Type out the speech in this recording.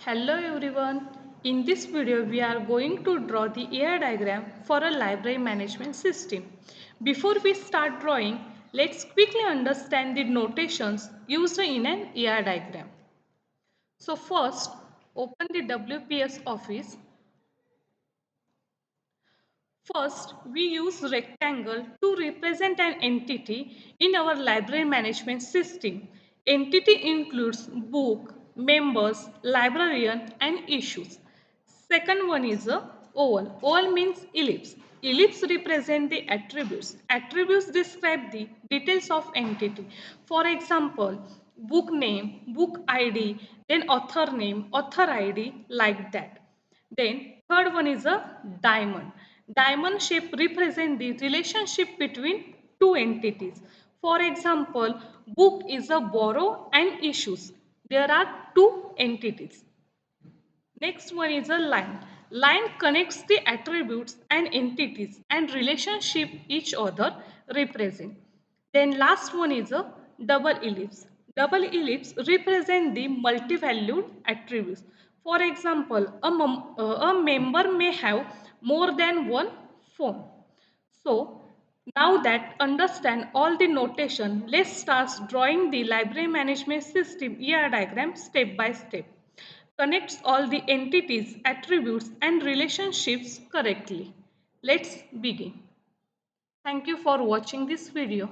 Hello everyone. In this video we are going to draw the ER diagram for a library management system. Before we start drawing, let's quickly understand the notations used in an ER diagram. So first, open the WPS office. First, we use rectangle to represent an entity in our library management system. Entity includes book, members, librarian and issues. Second one is a oval. Oval means ellipse. Ellipse represent the attributes. Attributes describe the details of entity. For example, book name, book ID, then author name, author ID, like that. Then third one is a diamond. Diamond shape represent the relationship between two entities. For example, book is a borrow and issues. There are two entities. Next one is a line. Line connects the attributes and entities and relationship each other represent. Then last one is a double ellipse. Double ellipse represent the multivalued attributes. For example, a member may have more than one phone. So now that understand all the notation, let's start drawing the library management system ER diagram step by step. Connects all the entities, attributes and relationships correctly. Let's begin. Thank you for watching this video.